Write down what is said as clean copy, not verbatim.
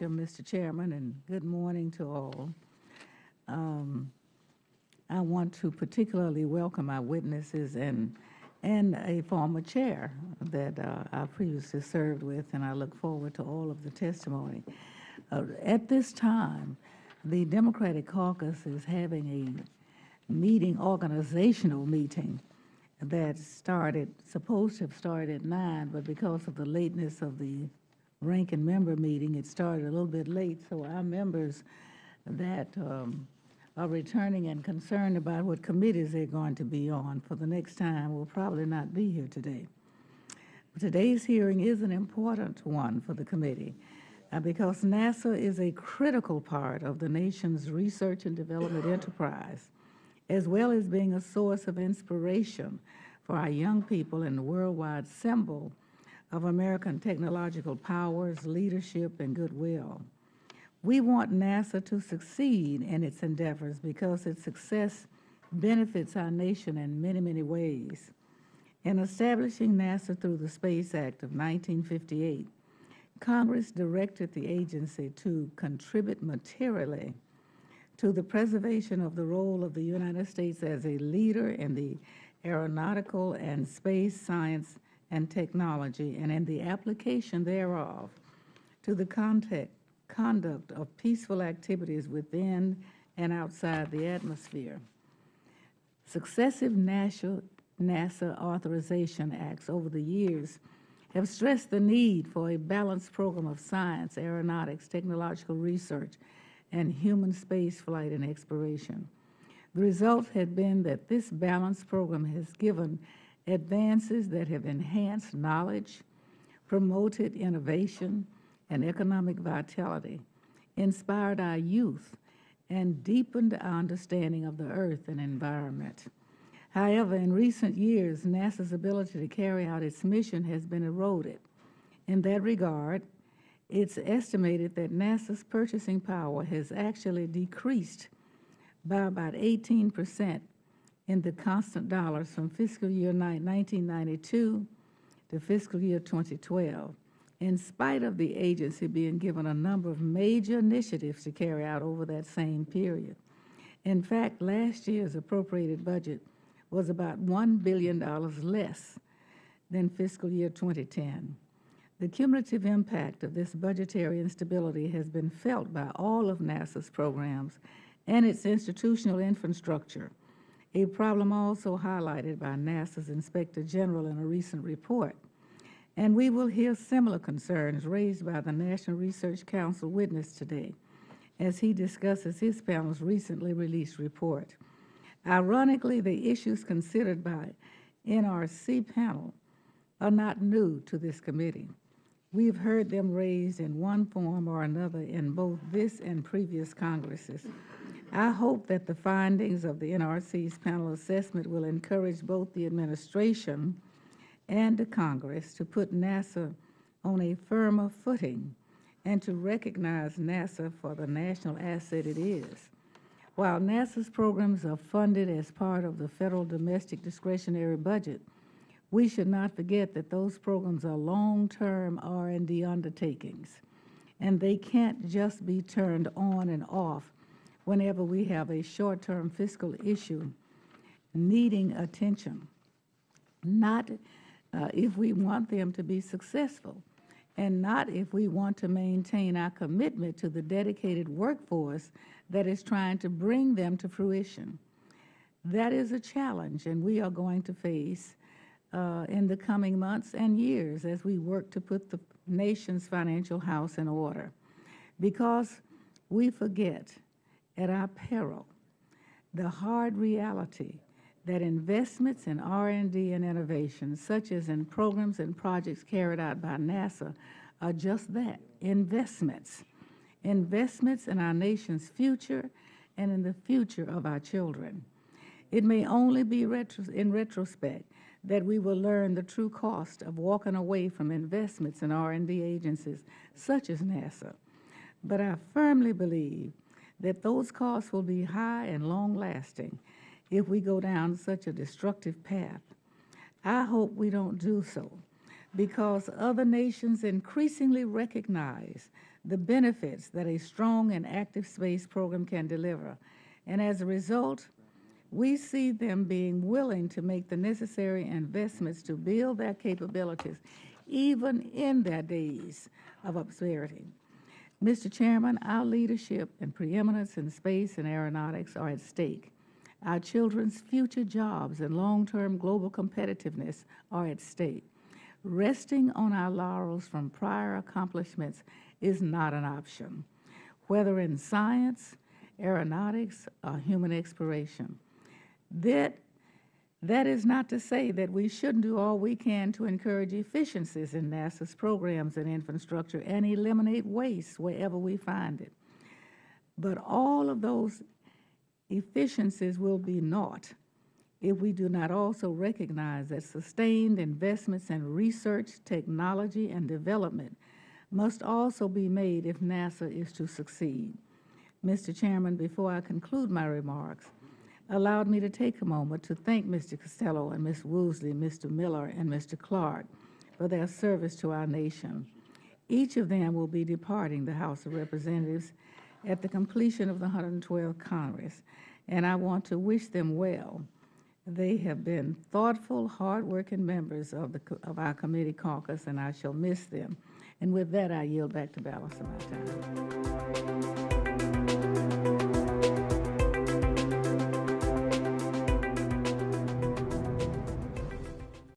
Mr. Chairman, and good morning to all. I want to particularly welcome our witnesses and a former chair that I previously served with, and I look forward to all of the testimony. At this time, the Democratic Caucus is having a meeting, organizational meeting, that supposed to have started at 9, but because of the lateness of the ranking member meeting, it started a little bit late. So our members that are returning and concerned about what committees they're going to be on for the next time will probably not be here today. Today's hearing is an important one for the committee because NASA is a critical part of the nation's research and development enterprise, as well as being a source of inspiration for our young people and the worldwide symbol of American technological powers, leadership, and goodwill. We want NASA to succeed in its endeavors because its success benefits our nation in many, many ways. In establishing NASA through the Space Act of 1958, Congress directed the agency to contribute materially to the preservation of the role of the United States as a leader in the aeronautical and space science and technology, and in the application thereof to the conduct of peaceful activities within and outside the atmosphere. Successive NASA authorization acts over the years have stressed the need for a balanced program of science, aeronautics, technological research, and human space flight and exploration. The result had been that this balanced program has given advances that have enhanced knowledge, promoted innovation and economic vitality, inspired our youth, and deepened our understanding of the Earth and environment. However, in recent years, NASA's ability to carry out its mission has been eroded. In that regard, it's estimated that NASA's purchasing power has actually decreased by about 18% in the constant dollars from fiscal year 1992 to fiscal year 2012, in spite of the agency being given a number of major initiatives to carry out over that same period. In fact, last year's appropriated budget was about $1 billion less than fiscal year 2010. The cumulative impact of this budgetary instability has been felt by all of NASA's programs and its institutional infrastructure, a problem also highlighted by NASA's Inspector General in a recent report. And we will hear similar concerns raised by the National Research Council witness today as he discusses his panel's recently released report. Ironically, the issues considered by NRC panel are not new to this committee. We've heard them raised in one form or another in both this and previous Congresses. I hope that the findings of the NRC's panel assessment will encourage both the administration and the Congress to put NASA on a firmer footing and to recognize NASA for the national asset it is. While NASA's programs are funded as part of the federal domestic discretionary budget, we should not forget that those programs are long-term R&D undertakings, and they can't just be turned on and off whenever we have a short-term fiscal issue needing attention, not if we want them to be successful, and not if we want to maintain our commitment to the dedicated workforce that is trying to bring them to fruition. That is a challenge, and we are going to face in the coming months and years as we work to put the nation's financial house in order. Because we forget at our peril the hard reality that investments in R&D and innovation, such as in programs and projects carried out by NASA, are just that, investments. Investments in our nation's future and in the future of our children. It may only be in retrospect that we will learn the true cost of walking away from investments in R&D agencies such as NASA. But I firmly believe that those costs will be high and long-lasting if we go down such a destructive path. I hope we don't do so, because other nations increasingly recognize the benefits that a strong and active space program can deliver. And as a result, we see them being willing to make the necessary investments to build their capabilities, even in their days of obscurity. Mr. Chairman, our leadership and preeminence in space and aeronautics are at stake. Our children's future jobs and long-term global competitiveness are at stake. Resting on our laurels from prior accomplishments is not an option, whether in science, aeronautics, or human exploration. That is not to say that we shouldn't do all we can to encourage efficiencies in NASA's programs and infrastructure and eliminate waste wherever we find it. But all of those efficiencies will be naught if we do not also recognize that sustained investments in research, technology, and development must also be made if NASA is to succeed. Mr. Chairman, before I conclude my remarks, allowed me to take a moment to thank Mr. Costello and Ms. Woosley, Mr. Miller, and Mr. Clark for their service to our nation. Each of them will be departing the House of Representatives at the completion of the 112th Congress, and I want to wish them well. They have been thoughtful, hard-working members of our committee caucus, and I shall miss them. And with that, I yield back to balance of my time.